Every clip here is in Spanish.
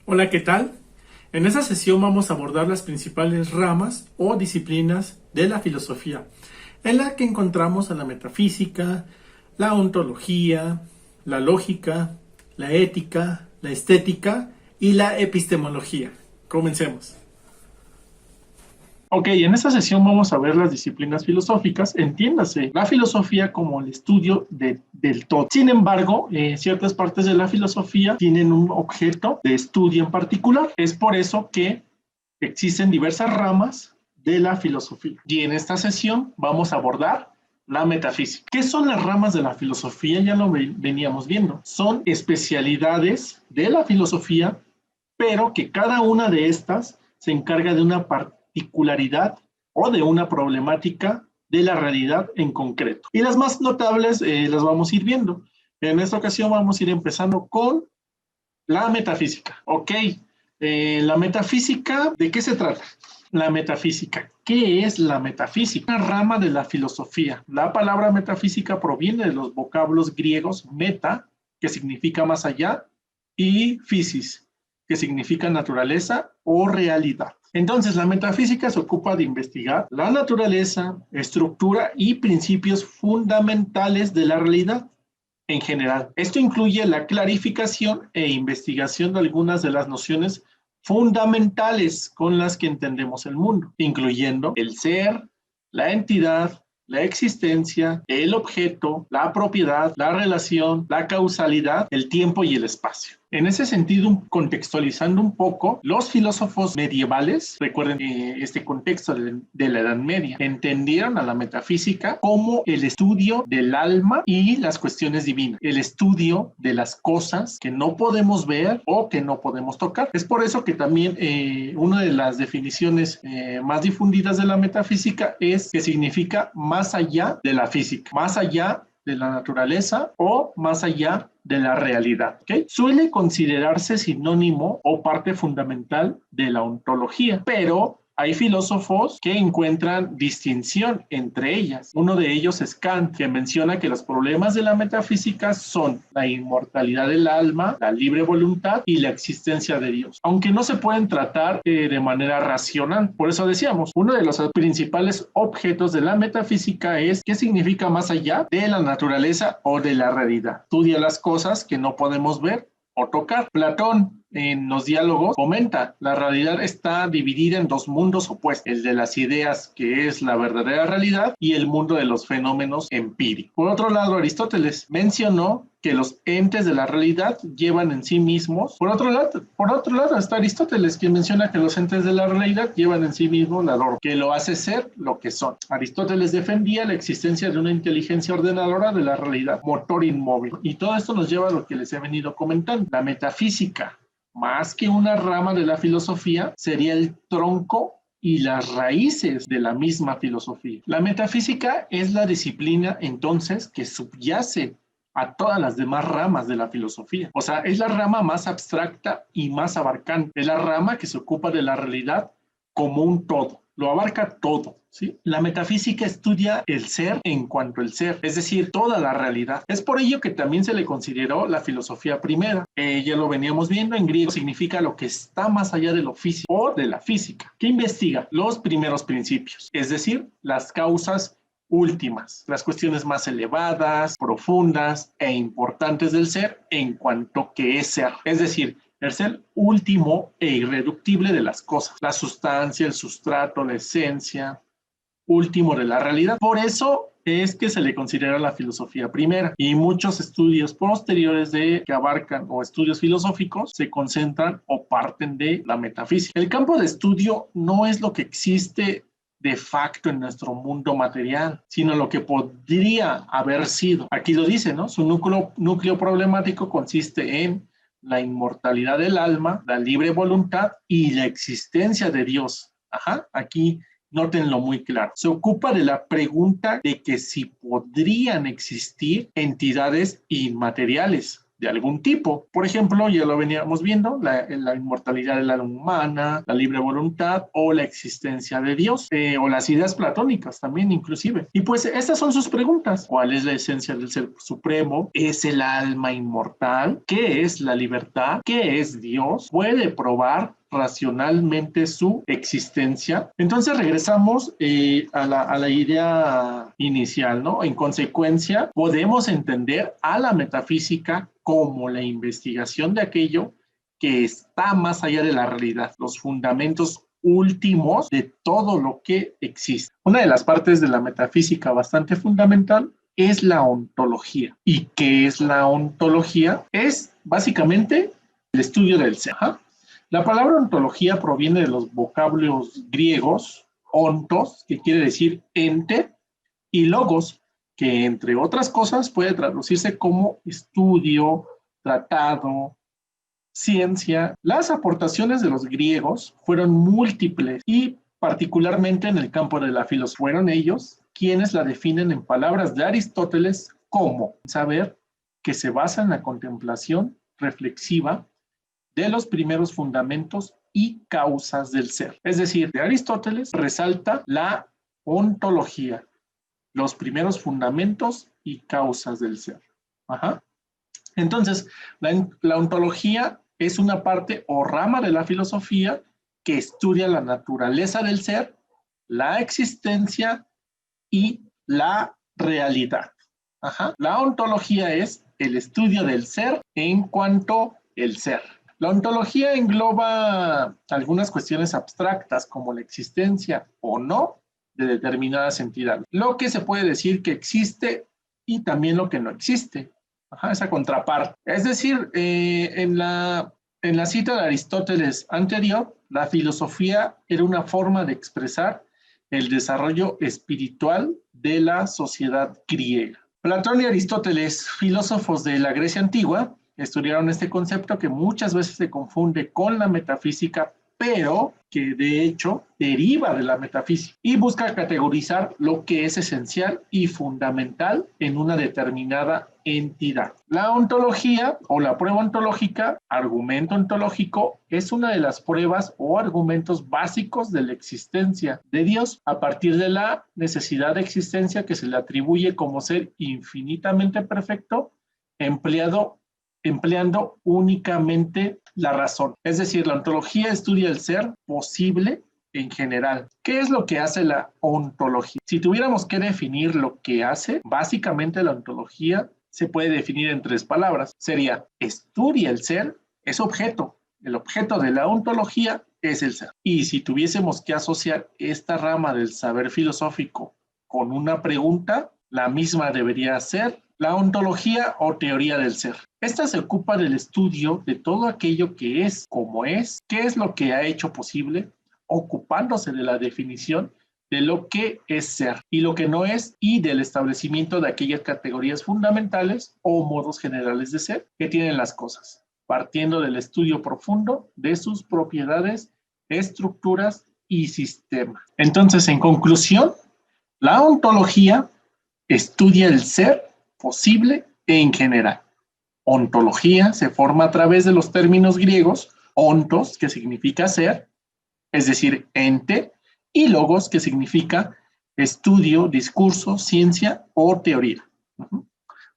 Hola, ¿qué tal? En esta sesión vamos a abordar las principales ramas o disciplinas de la filosofía, en la que encontramos a la metafísica, la ontología, la lógica, la ética, la estética y la epistemología. Comencemos. Ok, en esta sesión vamos a ver las disciplinas filosóficas, entiéndase, la filosofía como el estudio del todo. Sin embargo, ciertas partes de la filosofía tienen un objeto de estudio en particular. Es por eso que existen diversas ramas de la filosofía. Y en esta sesión vamos a abordar la metafísica. ¿Qué son las ramas de la filosofía? Ya lo veníamos viendo. Son especialidades de la filosofía, pero que cada una de estas se encarga de una particularidad o de una problemática de la realidad en concreto. Y las más notables las vamos a ir viendo. En esta ocasión vamos a ir empezando con la metafísica. Ok, la metafísica, ¿de qué se trata? La metafísica. ¿Qué es la metafísica? Una rama de la filosofía. La palabra metafísica proviene de los vocablos griegos meta, que significa más allá, y physis, que significa naturaleza o realidad. Entonces, la metafísica se ocupa de investigar la naturaleza, estructura y principios fundamentales de la realidad en general. Esto incluye la clarificación e investigación de algunas de las nociones fundamentales con las que entendemos el mundo, incluyendo el ser, la entidad, la existencia, el objeto, la propiedad, la relación, la causalidad, el tiempo y el espacio. En ese sentido, contextualizando un poco, los filósofos medievales, recuerden este contexto de la Edad Media, entendieron a la metafísica como el estudio del alma y las cuestiones divinas, el estudio de las cosas que no podemos ver o que no podemos tocar. Es por eso que también una de las definiciones más difundidas de la metafísica es que significa más allá de la física, más allá de la naturaleza o más allá de la realidad. ¿Okay? Suele considerarse sinónimo o parte fundamental de la ontología, pero hay filósofos que encuentran distinción entre ellas. Uno de ellos es Kant, que menciona que los problemas de la metafísica son la inmortalidad del alma, la libre voluntad y la existencia de Dios, aunque no se pueden tratar de manera racional. Por eso decíamos, uno de los principales objetos de la metafísica es qué significa más allá de la naturaleza o de la realidad. Estudia las cosas que no podemos ver o tocar. Platón en los diálogos comenta, la realidad está dividida en dos mundos opuestos, el de las ideas, que es la verdadera realidad, y el mundo de los fenómenos empíricos. Por otro lado, Aristóteles mencionó que los entes de la realidad llevan en sí mismos. Por otro lado está Aristóteles, quien menciona que los entes de la realidad llevan en sí mismos la norma, que lo hace ser lo que son. Aristóteles defendía la existencia de una inteligencia ordenadora de la realidad, motor inmóvil. Y todo esto nos lleva a lo que les he venido comentando. La metafísica, más que una rama de la filosofía, sería el tronco y las raíces de la misma filosofía. La metafísica es la disciplina, entonces, que subyace a todas las demás ramas de la filosofía. O sea, es la rama más abstracta y más abarcante. Es la rama que se ocupa de la realidad como un todo. Lo abarca todo, ¿sí? La metafísica estudia el ser en cuanto al ser, es decir, toda la realidad. Es por ello que también se le consideró la filosofía primera. Ya lo veníamos viendo, en griego significa lo que está más allá de lo físico o de la física, que investiga los primeros principios, es decir, las causas últimas, las cuestiones más elevadas, profundas e importantes del ser en cuanto que es ser, es decir, el ser último e irreductible de las cosas, la sustancia, el sustrato, la esencia, último de la realidad. Por eso es que se le considera la filosofía primera, y muchos estudios posteriores que abarcan o estudios filosóficos se concentran o parten de la metafísica. El campo de estudio no es lo que existe de facto en nuestro mundo material, sino lo que podría haber sido. Aquí lo dice, ¿no? Su núcleo problemático consiste en la inmortalidad del alma, la libre voluntad y la existencia de Dios. Ajá, aquí nótenlo muy claro. Se ocupa de la pregunta de que si podrían existir entidades inmateriales, de algún tipo. Por ejemplo, ya lo veníamos viendo, la inmortalidad del alma humana, la libre voluntad o la existencia de Dios, o las ideas platónicas también inclusive. Y pues estas son sus preguntas. ¿Cuál es la esencia del ser supremo? ¿Es el alma inmortal? ¿Qué es la libertad? ¿Qué es Dios? ¿Puede probar racionalmente su existencia? Entonces regresamos a la idea inicial, ¿no? En consecuencia, podemos entender a la metafísica como la investigación de aquello que está más allá de la realidad, los fundamentos últimos de todo lo que existe. Una de las partes de la metafísica bastante fundamental es la ontología. ¿Y qué es la ontología? Es básicamente el estudio del ser. ¿Ja? La palabra ontología proviene de los vocablos griegos, ontos, que quiere decir ente, y logos, que entre otras cosas puede traducirse como estudio, tratado, ciencia. Las aportaciones de los griegos fueron múltiples y particularmente en el campo de la filosofía. Fueron ellos quienes la definen en palabras de Aristóteles como saber que se basa en la contemplación reflexiva de los primeros fundamentos y causas del ser. Es decir, de Aristóteles resalta la ontología, los primeros fundamentos y causas del ser. Ajá. Entonces, la ontología es una parte o rama de la filosofía que estudia la naturaleza del ser, la existencia y la realidad. Ajá. La ontología es el estudio del ser en cuanto al ser. La ontología engloba algunas cuestiones abstractas como la existencia o no de determinadas entidades. Lo que se puede decir que existe y también lo que no existe. Ajá, esa contraparte. Es decir, en la cita de Aristóteles anterior, la filosofía era una forma de expresar el desarrollo espiritual de la sociedad griega. Platón y Aristóteles, filósofos de la Grecia antigua, estudiaron este concepto que muchas veces se confunde con la metafísica, pero que de hecho deriva de la metafísica y busca categorizar lo que es esencial y fundamental en una determinada entidad. La ontología o la prueba ontológica, argumento ontológico, es una de las pruebas o argumentos básicos de la existencia de Dios a partir de la necesidad de existencia que se le atribuye como ser infinitamente perfecto, empleando únicamente la razón. Es decir, la ontología estudia el ser posible en general. ¿Qué es lo que hace la ontología? Si tuviéramos que definir lo que hace, básicamente la ontología se puede definir en 3 palabras. Sería, estudia el ser, es objeto. El objeto de la ontología es el ser. Y si tuviésemos que asociar esta rama del saber filosófico con una pregunta, la misma debería ser la ontología o teoría del ser. Esta se ocupa del estudio de todo aquello que es, como es, qué es lo que ha hecho posible, ocupándose de la definición de lo que es ser y lo que no es, y del establecimiento de aquellas categorías fundamentales o modos generales de ser que tienen las cosas, partiendo del estudio profundo de sus propiedades, estructuras y sistemas. Entonces, en conclusión, la ontología estudia el ser posible en general. Ontología se forma a través de los términos griegos, ontos, que significa ser, es decir, ente, y logos, que significa estudio, discurso, ciencia o teoría.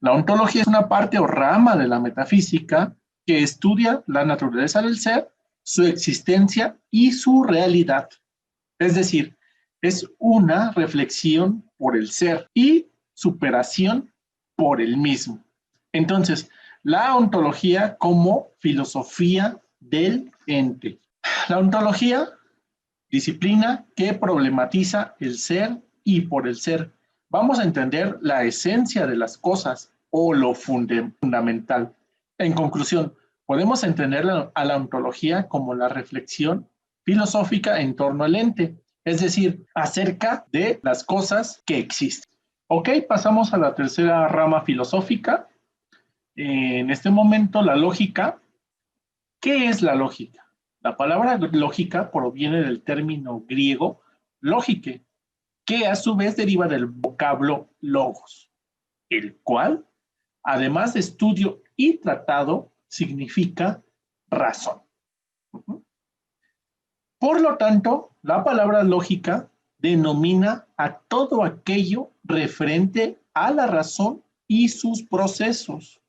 La ontología es una parte o rama de la metafísica que estudia la naturaleza del ser, su existencia y su realidad. Es decir, es una reflexión por el ser y superación por el mismo. Entonces, la ontología como filosofía del ente. La ontología, disciplina que problematiza el ser y por el ser. Vamos a entender la esencia de las cosas o lo fundamental. En conclusión, podemos entender a la ontología como la reflexión filosófica en torno al ente, es decir, acerca de las cosas que existen. Ok, pasamos a la tercera rama filosófica. En este momento, la lógica. ¿Qué es la lógica? La palabra lógica proviene del término griego lógike, que a su vez deriva del vocablo logos, el cual Además de estudio y tratado, significa razón. Por lo tanto, la palabra lógica denomina a todo aquello referente a la razón y sus procesos.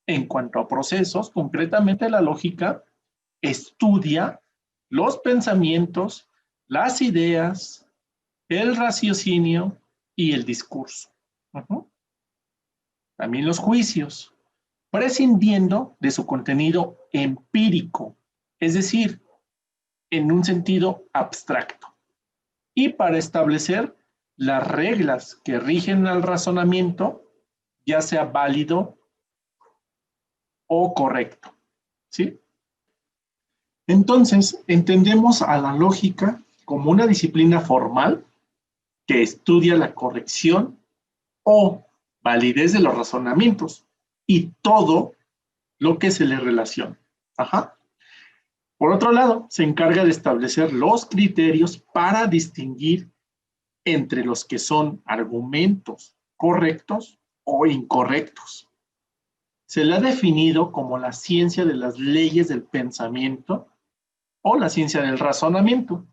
En cuanto a procesos, concretamente la lógica estudia los pensamientos, las ideas, el raciocinio y el discurso. También los juicios, prescindiendo de su contenido empírico, es decir, en un sentido abstracto, y para establecer las reglas que rigen al razonamiento, ya sea válido o correcto. ¿Sí? Entonces, entendemos a la lógica como una disciplina formal que estudia la corrección o validez de los razonamientos y todo lo que se le relaciona. Ajá. Por otro lado, se encarga de establecer los criterios para distinguir entre los que son argumentos correctos o incorrectos. Se le ha definido como la ciencia de las leyes del pensamiento o la ciencia del razonamiento.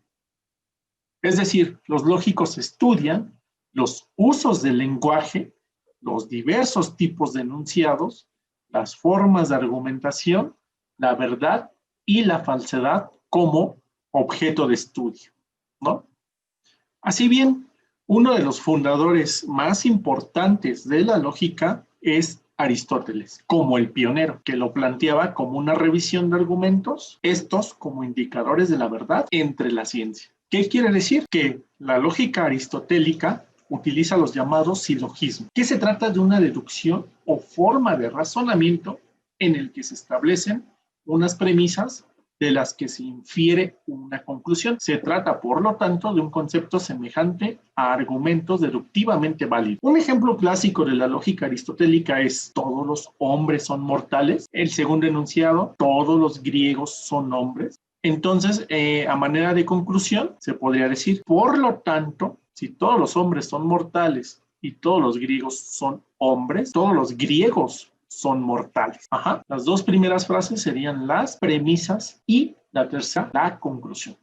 Es decir, los lógicos estudian los usos del lenguaje, los diversos tipos de enunciados, las formas de argumentación, la verdad y la falsedad como objeto de estudio, ¿no? Así bien, uno de los fundadores más importantes de la lógica es Aristóteles, como el pionero, que lo planteaba como una revisión de argumentos, estos como indicadores de la verdad entre la ciencia. ¿Qué quiere decir? Que la lógica aristotélica utiliza los llamados silogismos, que se trata de una deducción o forma de razonamiento en el que se establecen unas premisas de las que se infiere una conclusión. Se trata, por lo tanto, de un concepto semejante a argumentos deductivamente válidos. Un ejemplo clásico de la lógica aristotélica es: ¿todos los hombres son mortales? El segundo enunciado: ¿todos los griegos son hombres? Entonces, a manera de conclusión, se podría decir, por lo tanto, si todos los hombres son mortales y todos los griegos son hombres, todos los griegos son mortales. Ajá. Las dos primeras frases serían las premisas y la tercera, la conclusión.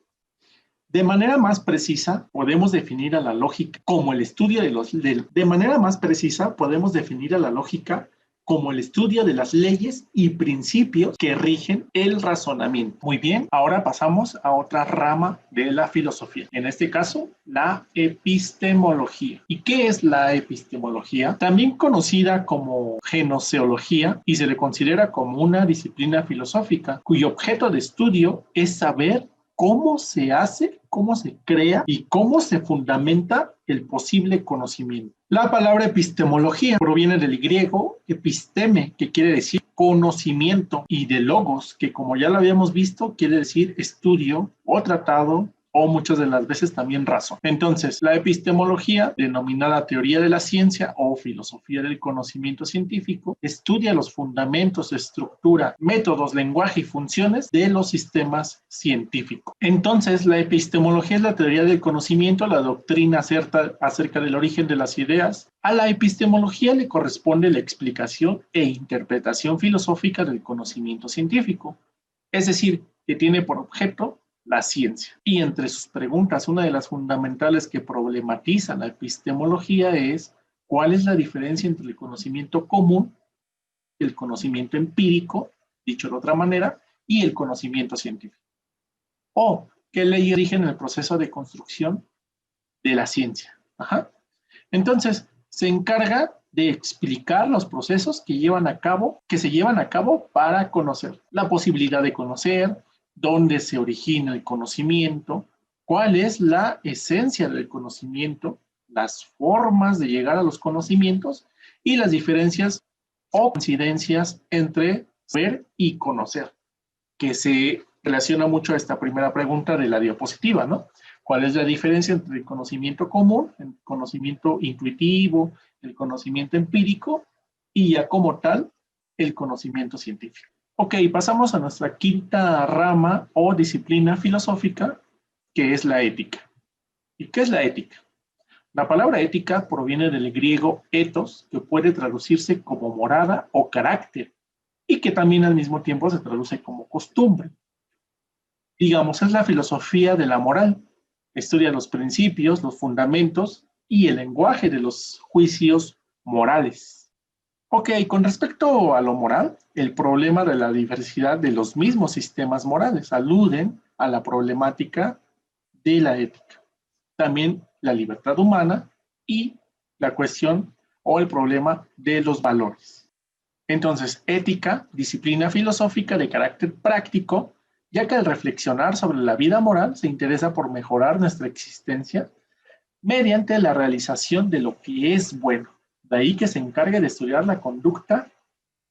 De manera más precisa, podemos definir a la lógica como el estudio de manera más precisa, podemos definir a la lógica como el estudio de las leyes y principios que rigen el razonamiento. Muy bien, ahora pasamos a otra rama de la filosofía, en este caso, la epistemología. ¿Y qué es la epistemología? También conocida como gnoseología, y se le considera como una disciplina filosófica cuyo objeto de estudio es saber cómo se hace, cómo se crea y cómo se fundamenta el posible conocimiento. La palabra epistemología proviene del griego episteme, que quiere decir conocimiento, y de logos, que como ya lo habíamos visto, quiere decir estudio o tratado, o muchas de las veces también razón. Entonces, la epistemología, denominada teoría de la ciencia o filosofía del conocimiento científico, estudia los fundamentos, estructura, métodos, lenguaje y funciones de los sistemas científicos. Entonces, la epistemología es la teoría del conocimiento, la doctrina acerca del origen de las ideas. A la epistemología le corresponde la explicación e interpretación filosófica del conocimiento científico, es decir, que tiene por objeto la ciencia. Y entre sus preguntas, una de las fundamentales que problematiza la epistemología es: ¿cuál es la diferencia entre el conocimiento común, el conocimiento empírico, dicho de otra manera, y el conocimiento científico? ¿O qué leyes rigen el proceso de construcción de la ciencia? Ajá. Entonces, se encarga de explicar los procesos que se llevan a cabo para conocer, la posibilidad de conocer, dónde se origina el conocimiento, cuál es la esencia del conocimiento, las formas de llegar a los conocimientos y las diferencias o coincidencias entre saber y conocer, que se relaciona mucho a esta primera pregunta de la diapositiva, ¿no? ¿Cuál es la diferencia entre el conocimiento común, el conocimiento intuitivo, el conocimiento empírico y ya como tal el conocimiento científico? Ok, pasamos a nuestra quinta rama o disciplina filosófica, que es la ética. ¿Y qué es la ética? La palabra ética proviene del griego ethos, que puede traducirse como morada o carácter, y que también al mismo tiempo se traduce como costumbre. Digamos, es la filosofía de la moral. Estudia los principios, los fundamentos y el lenguaje de los juicios morales. Ok, con respecto a lo moral, el problema de la diversidad de los mismos sistemas morales aluden a la problemática de la ética. También la libertad humana y la cuestión o el problema de los valores. Entonces, ética, disciplina filosófica de carácter práctico, ya que al reflexionar sobre la vida moral se interesa por mejorar nuestra existencia mediante la realización de lo que es bueno. De ahí que se encargue de estudiar la conducta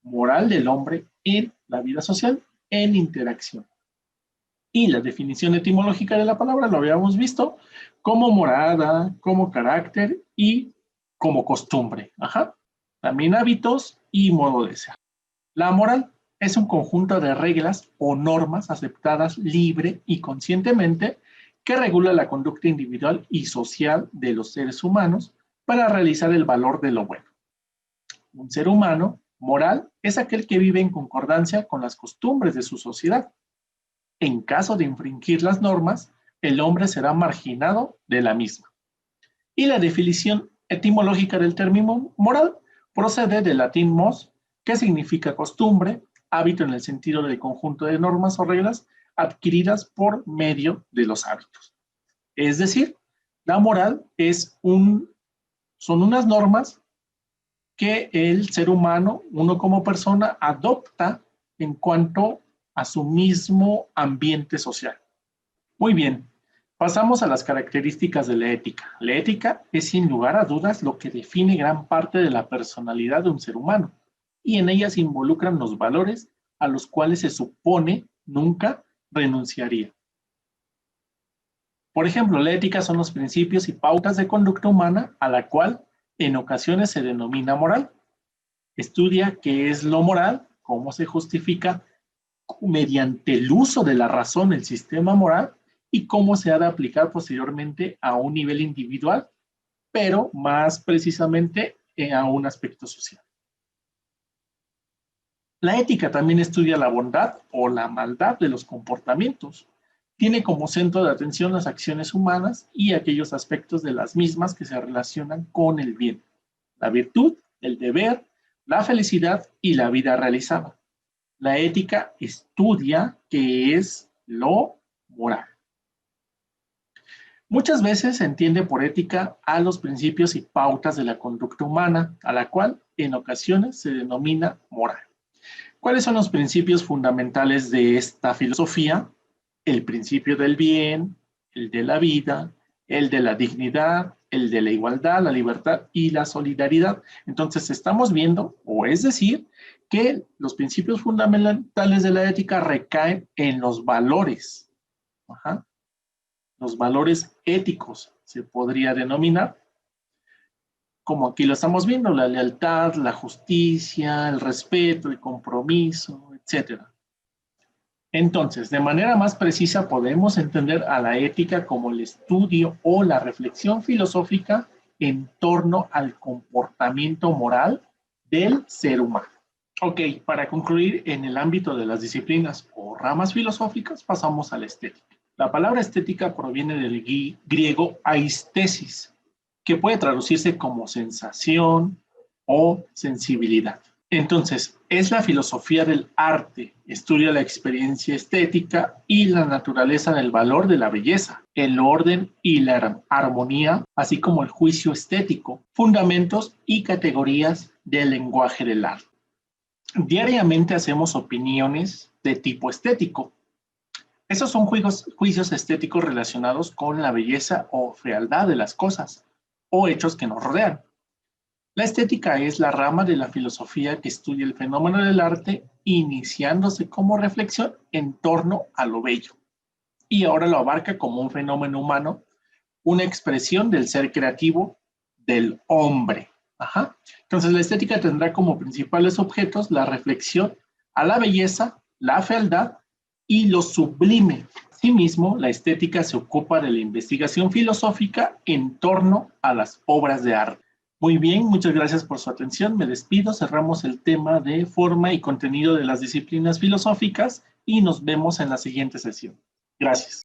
moral del hombre en la vida social, en interacción. Y la definición etimológica de la palabra lo habíamos visto como morada, como carácter y como costumbre. Ajá. También hábitos y modo de ser. La moral es un conjunto de reglas o normas aceptadas libre y conscientemente que regula la conducta individual y social de los seres humanos para realizar el valor de lo bueno. Un ser humano moral es aquel que vive en concordancia con las costumbres de su sociedad. En caso de infringir las normas, el hombre será marginado de la misma. Y la definición etimológica del término moral procede del latín mos, que significa costumbre, hábito en el sentido del conjunto de normas o reglas adquiridas por medio de los hábitos. Es decir, la moral son unas normas que el ser humano, uno como persona, adopta en cuanto a su mismo ambiente social. Muy bien, pasamos a las características de la ética. La ética es sin lugar a dudas lo que define gran parte de la personalidad de un ser humano, y en ella se involucran los valores a los cuales se supone nunca renunciaría. Por ejemplo, la ética son los principios y pautas de conducta humana a la cual en ocasiones se denomina moral. Estudia qué es lo moral, cómo se justifica mediante el uso de la razón el sistema moral y cómo se ha de aplicar posteriormente a un nivel individual, pero más precisamente a un aspecto social. La ética también estudia la bondad o la maldad de los comportamientos. Tiene como centro de atención las acciones humanas y aquellos aspectos de las mismas que se relacionan con el bien, la virtud, el deber, la felicidad y la vida realizada. La ética estudia qué es lo moral. Muchas veces se entiende por ética a los principios y pautas de la conducta humana, a la cual en ocasiones se denomina moral. ¿Cuáles son los principios fundamentales de esta filosofía? El principio del bien, el de la vida, el de la dignidad, el de la igualdad, la libertad y la solidaridad. Entonces estamos viendo, o es decir, que los principios fundamentales de la ética recaen en los valores. Ajá. Los valores éticos se podría denominar, como aquí lo estamos viendo, la lealtad, la justicia, el respeto, el compromiso, etc. Entonces, de manera más precisa podemos entender a la ética como el estudio o la reflexión filosófica en torno al comportamiento moral del ser humano. Ok, para concluir, en el ámbito de las disciplinas o ramas filosóficas, pasamos a la estética. La palabra estética proviene del griego aistesis, que puede traducirse como sensación o sensibilidad. Entonces, es la filosofía del arte, estudia la experiencia estética y la naturaleza del valor de la belleza, el orden y la armonía, así como el juicio estético, fundamentos y categorías del lenguaje del arte. Diariamente hacemos opiniones de tipo estético. Esos son juicios estéticos relacionados con la belleza o fealdad de las cosas o hechos que nos rodean. La estética es la rama de la filosofía que estudia el fenómeno del arte, iniciándose como reflexión en torno a lo bello. Y ahora lo abarca como un fenómeno humano, una expresión del ser creativo del hombre. Ajá. Entonces la estética tendrá como principales objetos la reflexión a la belleza, la fealdad y lo sublime. Asimismo, la estética se ocupa de la investigación filosófica en torno a las obras de arte. Muy bien, muchas gracias por su atención. Me despido, cerramos el tema de forma y contenido de las disciplinas filosóficas y nos vemos en la siguiente sesión. Gracias.